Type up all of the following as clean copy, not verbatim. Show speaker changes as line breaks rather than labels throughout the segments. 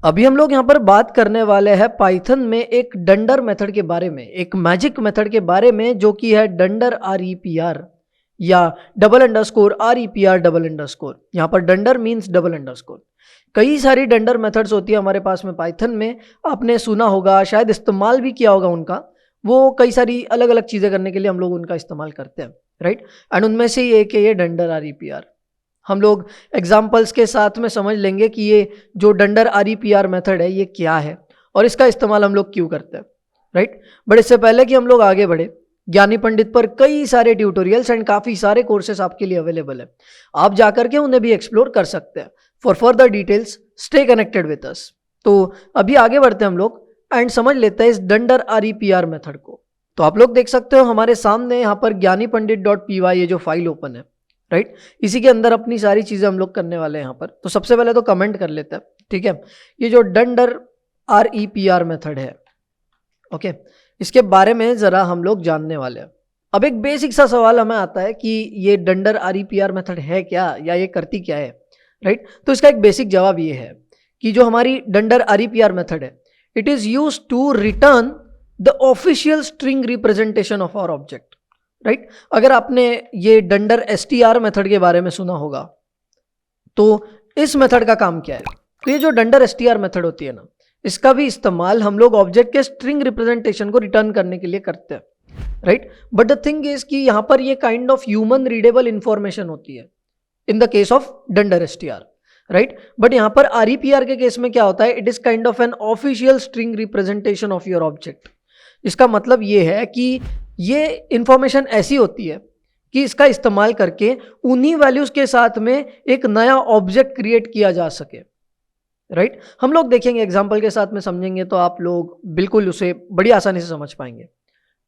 अभी हम लोग यहाँ पर बात करने वाले हैं पाइथन में एक डंडर मेथड के बारे में, एक मैजिक मेथड के बारे में जो कि है डंडर REPR या $REPR $. यहाँ पर डंडर मीन्स $. कई सारी डंडर मेथड्स होती है हमारे पास में पाइथन में, आपने सुना होगा, शायद इस्तेमाल भी किया होगा उनका। वो कई सारी अलग अलग चीज़ें करने के लिए हम लोग उनका इस्तेमाल करते हैं, राइट। एंड उनमें से ही एक है ये डंडर REPR। हम लोग एग्जाम्पल्स के साथ में समझ लेंगे कि ये जो डंडर REPR मेथड है ये क्या है और इसका इस्तेमाल हम लोग क्यों करते हैं, राइट। बट इससे पहले कि हम लोग आगे बढ़े, ज्ञानी पंडित पर कई सारे ट्यूटोरियल्स एंड काफ़ी सारे कोर्सेस आपके लिए अवेलेबल है, आप जाकर के उन्हें भी एक्सप्लोर कर सकते हैं। For further details stay connected with us. तो अभी आगे बढ़ते हैं हम लोग एंड समझ लेते हैं इस डंडर REPR मेथड को। तो आप लोग देख सकते हो हमारे सामने यहाँ पर ज्ञानीपंडित.py ये जो फाइल ओपन है, राइट। इसी के अंदर अपनी सारी चीज़ें हम लोग करने वाले हैं यहाँ पर। तो सबसे पहले तो कमेंट कर लेते हैं, ठीक है। ये जो डंडर REPR मेथड है, ओके, इसके बारे में ज़रा हम लोग जानने वाले हैं। अब एक बेसिक सा सवाल हमें आता है कि ये डंडर REPR मेथड है क्या, या ये करती क्या है, राइट। तो इसका एक बेसिक जवाब ये है कि जो हमारी डंडर REPR मेथड है, it is use to return the official string representation of our object, right. अगर आपने ये डंडर STR मेथड के बारे में सुना होगा तो इस मेथड का काम क्या है। तो ये जो डंडर STR मेथड होती है ना, इसका भी इस्तेमाल हम लोग ऑब्जेक्ट के स्ट्रिंग रिप्रेजेंटेशन को रिटर्न करने के लिए करते हैं, right. But the thing is कि यहाँ पर ये kind of human readable information होती है in the case of dunder STR, right. But यहाँ पर REPR के केस में क्या होता है, it is kind of an official string representation of your object. इसका मतलब ये है कि ये इंफॉर्मेशन ऐसी होती है कि इसका इस्तेमाल करके उन्हीं वैल्यूज के साथ में एक नया ऑब्जेक्ट क्रिएट किया जा सके, राइट। हम लोग देखेंगे एग्जांपल के साथ में, समझेंगे तो आप लोग बिल्कुल उसे बड़ी आसानी से समझ पाएंगे,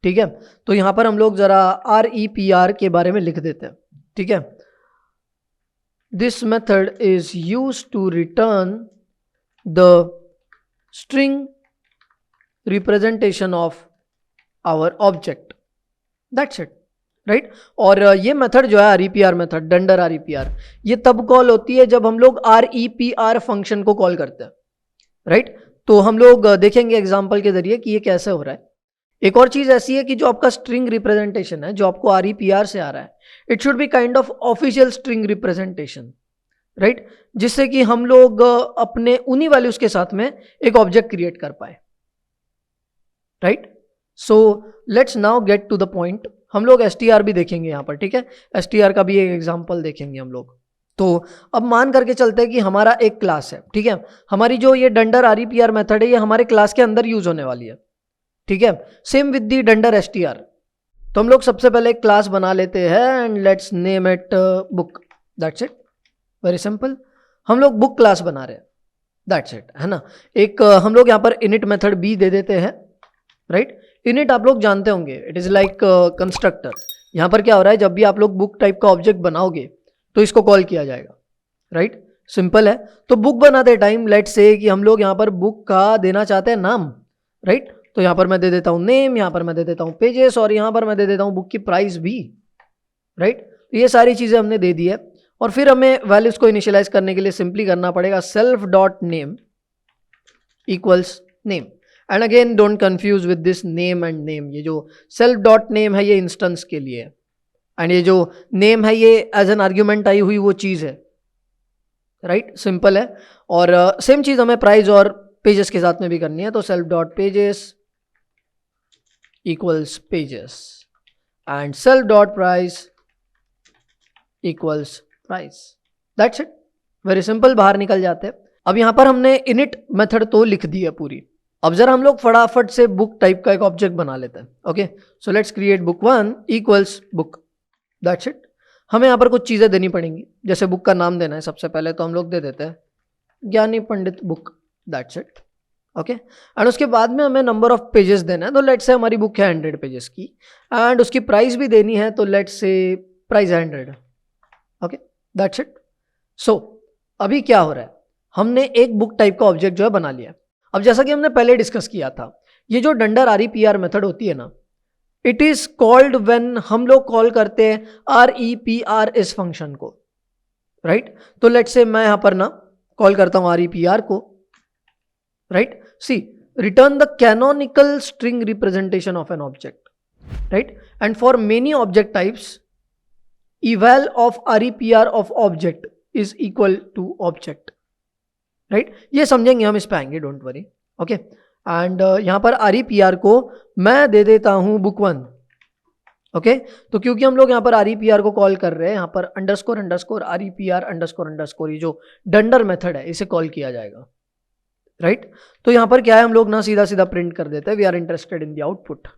ठीक है। तो यहां पर हम लोग जरा REPR के बारे में लिख देते हैं, ठीक है। This method is use to return the string representation of our object, that's it, right. और ये मेथड जो है REPR मेथड, डंडर REPR, ये तब कॉल होती है जब हम लोग REPR फंक्शन को कॉल करते हैं, राइट। तो हम लोग देखेंगे एग्जांपल के जरिए कि ये कैसे हो रहा है। एक और चीज ऐसी है कि जो आपका स्ट्रिंग रिप्रेजेंटेशन है, जो आपको REPR से आ रहा है, it should be kind of official string representation, right, जिससे कि हम लोग अपने उन्हीं वैल्यूज के साथ में एक ऑब्जेक्ट क्रिएट कर पाए, right. So let's now get to the point. हम लोग STR भी देखेंगे यहाँ पर, ठीक है। STR का भी एक एग्जांपल देखेंगे हम लोग। तो अब मान करके चलते हैं कि हमारा एक क्लास है, ठीक है। हमारी जो ये डंडर REPR मेथड है ये हमारे क्लास के अंदर यूज होने वाली है, ठीक है। Same with the dunder STR। तो हम लोग सबसे पहले एक क्लास बना लेते हैं and let's name it book, that's it, very simple. हम लोग बुक क्लास बना रहे हैं, दैट्स इट, है ना। एक हम लोग यहाँ पर इनिट मेथड भी दे देते हैं, राइट। इनिट आप लोग जानते होंगे, इट इज लाइक कंस्ट्रक्टर। यहाँ पर क्या हो रहा है, जब भी आप लोग बुक टाइप का ऑब्जेक्ट बनाओगे तो इसको कॉल किया जाएगा, राइट। सिंपल है। तो बुक बनाते टाइम लेट्स से कि हम लोग यहाँ पर बुक का देना चाहते हैं नाम, राइट। तो यहाँ पर मैं दे देता हूँ नेम, यहाँ पर मैं दे देता हूँ पेजेस, और यहाँ पर मैं दे देता हूँ बुक की प्राइस भी, राइट। तो ये सारी चीज़ें हमने दे दी है। और फिर हमें वैल्यूज को इनिशियलाइज करने के लिए सिंपली करना पड़ेगा self dot name equals name. And again don't confuse with this name and name. ये जो सेल्फ डॉट नेम है ये इंस्टेंस के लिए है, एंड ये जो नेम है ये एज एन आर्ग्यूमेंट आई हुई वो चीज़ है, राइट। सिंपल है। और सेम चीज़ हमें प्राइस और पेजेस के साथ में भी करनी है। तो self dot pages equals pages and self dot price equals price, that's it, very simple. बाहर निकल जाते हैं। अब यहाँ पर हमने इनिट मेथड तो लिख दी है पूरी। अब जरा हम लोग फटाफट से बुक टाइप का एक ऑब्जेक्ट बना लेते हैं, okay. So let's create book1 equals book, that's it. हमें यहाँ पर कुछ चीज़ें देनी पड़ेंगी, जैसे बुक का नाम देना है सबसे पहले, तो हम लोग दे देते हैं Gyani Pandit book, that's it, okay. And उसके बाद में हमें नंबर ऑफ पेजेस देना है। तो लेट्स से हमारी बुक है 100 पेजेस की, एंड उसकी प्राइस भी देनी है, तो लेट्स से प्राइस है 100, ओके, दैट्स इट। सो अभी क्या हो रहा है, हमने एक बुक टाइप का ऑब्जेक्ट जो है बना लिया। अब जैसा कि हमने पहले डिस्कस किया था, ये जो डंडर REPR मेथड होती है ना, इट इज कॉल्ड व्हेन हम लोग कॉल करते हैं REPR इस फंक्शन को, राइट। तो लेट्स से मैं यहां पर ना कॉल करता हूं REPR को, right? See, return the canonical string representation of an object, right? And for many object types, eval of REPR of object is equal to object, right? ये समझेंगे हम, इस पे आएंगे, डोंट वरी, ओके। एंड यहाँ पर REPR को मैं दे देता हूँ book1, ओके। तो क्योंकि हम लोग यहाँ पर REPR को कॉल कर रहे हैं, यहाँ पर underscore underscore REPR underscore underscore, ये जो डंडर मेथड है इसे कॉल किया जाएगा, राइट? तो यहाँ पर क्या है, हम लोग ना सीधा सीधा प्रिंट कर देते हैं, we are interested in the output.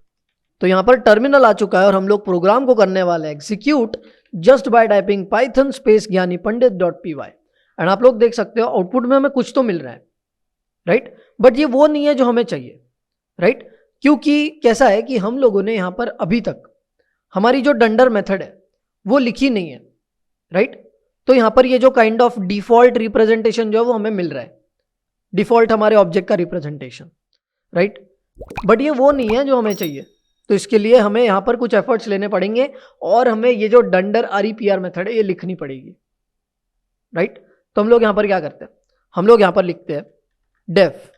तो यहाँ पर टर्मिनल आ चुका है और हम लोग प्रोग्राम को करने वाले हैं execute just by typing Python space ज्ञानी पंडित .py। एंड आप लोग देख सकते हो आउटपुट में हमें कुछ तो मिल रहा है, राइट? बट ये वो नहीं है जो हमें चाहिए, राइट? क्योंकि कैसा है कि हम लोगों ने यहाँ पर अभी तक हमारी जो डंडर मेथड है वो लिखी नहीं है, राइट? तो यहाँ पर ये जो काइंड ऑफ डिफॉल्ट रिप्रेजेंटेशन जो है वो हमें मिल रहा है, डिफॉल्ट हमारे ऑब्जेक्ट का रिप्रेजेंटेशन, राइट? बट ये वो नहीं है जो हमें चाहिए। तो इसके लिए हमें यहाँ पर कुछ एफर्ट्स लेने पड़ेंगे और हमें ये जो डंडर REPR मेथड है ये लिखनी पड़ेगी, राइट? तो हम लोग यहाँ पर क्या करते हैं, हम लोग यहाँ पर लिखते हैं डेफ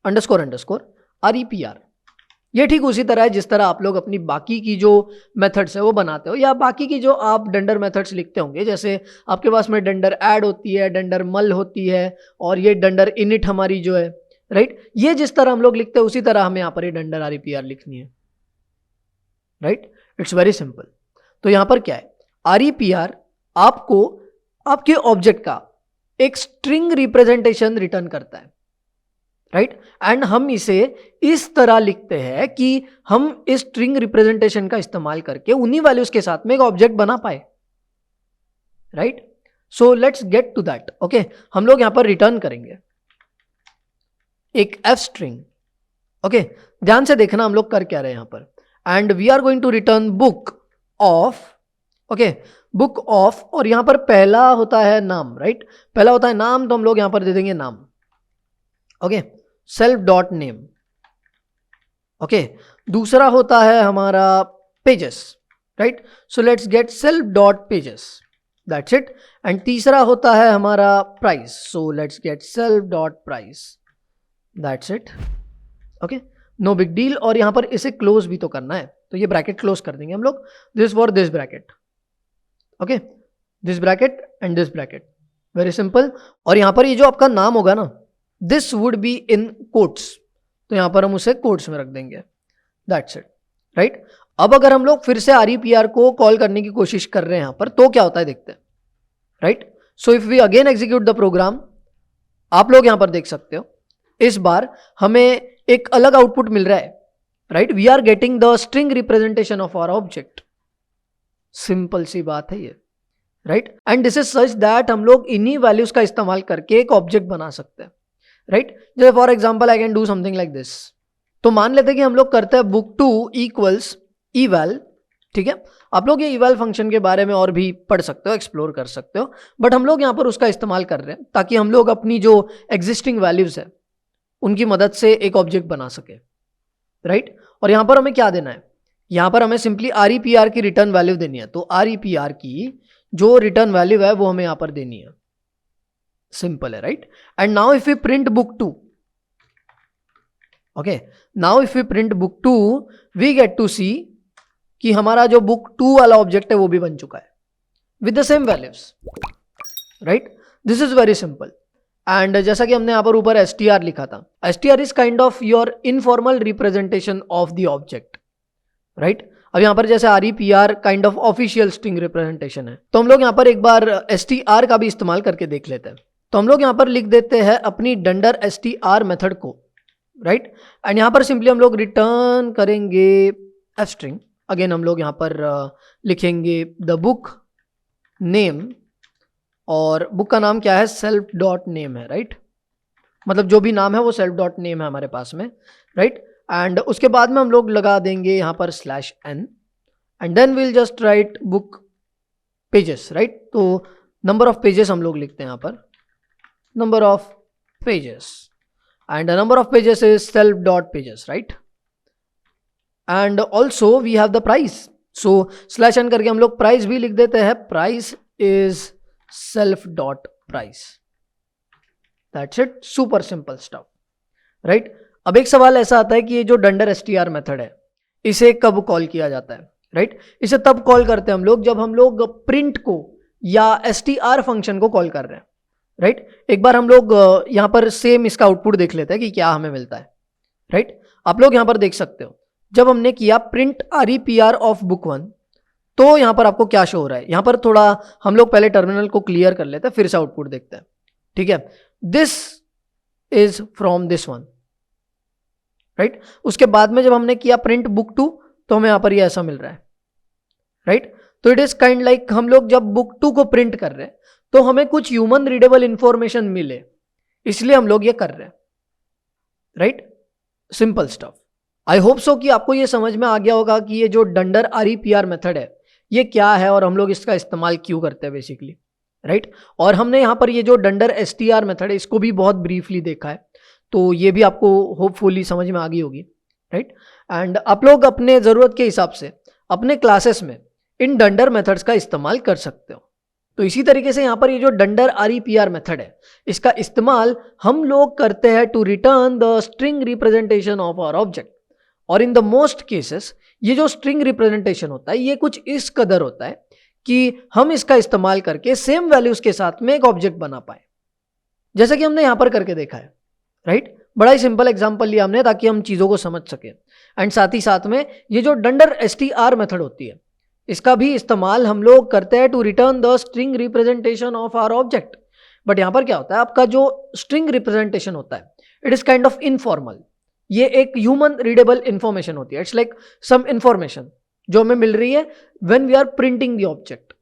अंडरस्कोर अंडरस्कोर REPR। ये ठीक उसी तरह है जिस तरह आप लोग अपनी बाकी की जो मेथड्स है वो बनाते हो, या बाकी की जो आप डंडर मेथड्स लिखते होंगे। जैसे आपके पास में डंडर ऐड होती है, डंडर मल होती है, और ये डंडर इनिट हमारी जो है, राइट? ये जिस तरह हम लोग लिखते हैं उसी तरह हमें यहाँ पर ये डंडर REPR लिखनी है, राइट? It's very simple. तो यहाँ पर क्या है, REPR आपको आपके ऑब्जेक्ट का एक स्ट्रिंग रिप्रेजेंटेशन रिटर्न करता है, राइट? एंड हम इसे इस तरह लिखते हैं कि हम इस स्ट्रिंग रिप्रेजेंटेशन का इस्तेमाल करके उन्हीं वैल्यूज के साथ में एक ऑब्जेक्ट बना पाए, right? So let's get to that, okay. हम लोग यहां पर रिटर्न करेंगे एक f स्ट्रिंग, ओके। ध्यान से देखना हम लोग कर क्या रहे हैं यहां पर, and we are going to return book of, okay, book of. और यहां पर पहला होता है नाम, राइट? पहला होता है नाम, तो हम लोग यहां पर दे देंगे नाम, okay, self dot name, okay. दूसरा होता है हमारा pages, right? So let's get self dot pages, that's it. And तीसरा होता है हमारा price, so let's get self dot price, that's it, okay, no big deal. और यहां पर इसे क्लोज भी तो करना है, तो ये ब्रैकेट क्लोज कर देंगे हम लोग, this for this bracket, okay, this bracket and this bracket, very simple. और यहां पर ये जो आपका नाम होगा ना, this would be in quotes, तो यहां पर हम उसे कोट्स में रख देंगे, दैट्स इट, राइट? अब अगर हम लोग फिर से REPR को कॉल करने की कोशिश कर रहे हैं यहां पर, तो क्या होता है देखते हैं, right? So if we again execute the program, आप लोग यहां पर देख सकते हो इस बार हमें एक अलग आउटपुट मिल रहा है, right? We are getting the string representation of our object, simple सी बात है ये, right? And this is such that हम लोग इन्हीं वैल्यूज का इस्तेमाल करके एक ऑब्जेक्ट बना सकते हैं, राइट? जैसे for example I can do something like this. तो मान लेते हैं कि हम लोग करते हैं book2 इक्वल्स eval, ठीक है? आप लोग ये eval फंक्शन के बारे में और भी पढ़ सकते हो, एक्सप्लोर कर सकते हो, बट हम लोग यहाँ पर उसका इस्तेमाल कर रहे हैं ताकि हम लोग अपनी जो एग्जिस्टिंग वैल्यूज है उनकी मदद से एक ऑब्जेक्ट बना सके, राइट? और यहाँ पर हमें क्या देना है, यहाँ पर हमें सिंपली REPR की रिटर्न वैल्यू देनी है। तो REPR की जो रिटर्न वैल्यू है वो हमें यहाँ पर देनी है, सिंपल है, right? And now if we print book2, okay, now if we print book2 we get to see कि हमारा जो book2 वाला ऑब्जेक्ट है वो भी बन चुका है with the same values, right? This is very simple. And जैसा कि हमने यहाँ पर ऊपर str लिखा था, str is kind of your informal representation of the object, right? अब यहाँ पर जैसे REPR kind of official string representation है, तो हम लोग यहाँ पर एक बार str का भी इस्तेमाल करके देख लेते हैं। तो हम लोग यहाँ पर लिख देते हैं अपनी डंडर str मेथड को, राइट? एंड यहाँ पर सिंपली हम लोग रिटर्न करेंगे f स्ट्रिंग। अगेन हम लोग यहाँ पर लिखेंगे द बुक नेम, और बुक का नाम क्या है, सेल्फ डॉट नेम है, राइट? मतलब जो भी नाम है वो सेल्फ डॉट नेम है हमारे पास में, राइट? एंड उसके बाद में हम लोग लगा देंगे यहाँ पर /n, and then will just write book pages, right? तो नंबर ऑफ पेजेस हम लोग लिखते हैं यहाँ पर, number of pages, and number of pages is self dot pages, right? And also we have the price, so /n करके हम लोग प्राइस भी लिख देते हैं, price is self dot price, that's it, super simple stuff, right. अब एक सवाल ऐसा आता है कि ये जो डंडर str मेथड है इसे कब कॉल किया जाता है, राइट। इसे तब कॉल करते हैं हम लोग जब हम लोग प्रिंट को या str फंक्शन को कॉल कर रहे हैं, राइट। एक बार हम लोग यहां पर सेम इसका आउटपुट देख लेते हैं कि क्या हमें मिलता है, राइट। आप लोग यहां पर देख सकते हो जब हमने किया प्रिंट REPR ऑफ बुक 1 तो यहां पर आपको क्या शो हो रहा है। यहां पर थोड़ा हम लोग पहले टर्मिनल को क्लियर कर लेते हैं, फिर से आउटपुट देखते हैं, ठीक है। This is from this one, right. उसके बाद में जब हमने किया प्रिंट बुक 2 तो हमें यहां पर ये ऐसा मिल रहा है, राइट। तो इट इज काइंड लाइक हम लोग जब बुक 2 को प्रिंट कर रहे हैं तो हमें कुछ ह्यूमन रीडेबल इंफॉर्मेशन मिले, इसलिए हम लोग ये कर रहे हैं, right. Simple stuff. I hope so कि आपको ये समझ में आ गया होगा कि ये जो डंडर REPR मेथड है ये क्या है और हम लोग इसका इस्तेमाल क्यों करते हैं बेसिकली, राइट। और हमने यहाँ पर ये जो डंडर str मेथड है इसको भी बहुत ब्रीफली देखा है, तो ये भी आपको होपफुली समझ में आ गई होगी, राइट। एंड आप लोग अपने ज़रूरत के हिसाब से अपने क्लासेस में इन डंडर मेथड्स का इस्तेमाल कर सकते हो। तो इसी तरीके से यहाँ पर ये जो डंडर REPR मेथड है इसका इस्तेमाल हम लोग करते हैं to return the string representation of our object. और इन द मोस्ट केसेस ये जो स्ट्रिंग रिप्रेजेंटेशन होता है ये कुछ इस कदर होता है कि हम इसका इस्तेमाल करके सेम वैल्यूज के साथ में एक ऑब्जेक्ट बना पाए, जैसे कि हमने यहां पर करके देखा है, राइट। बड़ा ही सिंपल एग्जांपल लिया हमने ताकि हम चीजों को समझ सके। एंड साथ ही साथ में ये जो डंडर str मेथड होती है इसका भी इस्तेमाल हम लोग करते हैं to return the string representation of our object. But यहां पर क्या होता है, आपका जो स्ट्रिंग रिप्रेजेंटेशन होता है it is kind of informal, ये एक ह्यूमन रीडेबल इंफॉर्मेशन होती है। इट्स लाइक सम इंफॉर्मेशन जो हमें मिल रही है when we are printing the object,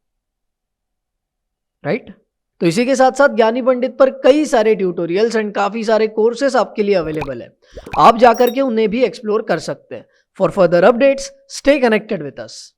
right. तो इसी के साथ साथ ज्ञानी पंडित पर कई सारे ट्यूटोरियल्स एंड काफी सारे कोर्सेस आपके लिए अवेलेबल है, आप जाकर के उन्हें भी एक्सप्लोर कर सकते हैं। For further updates stay connected with us.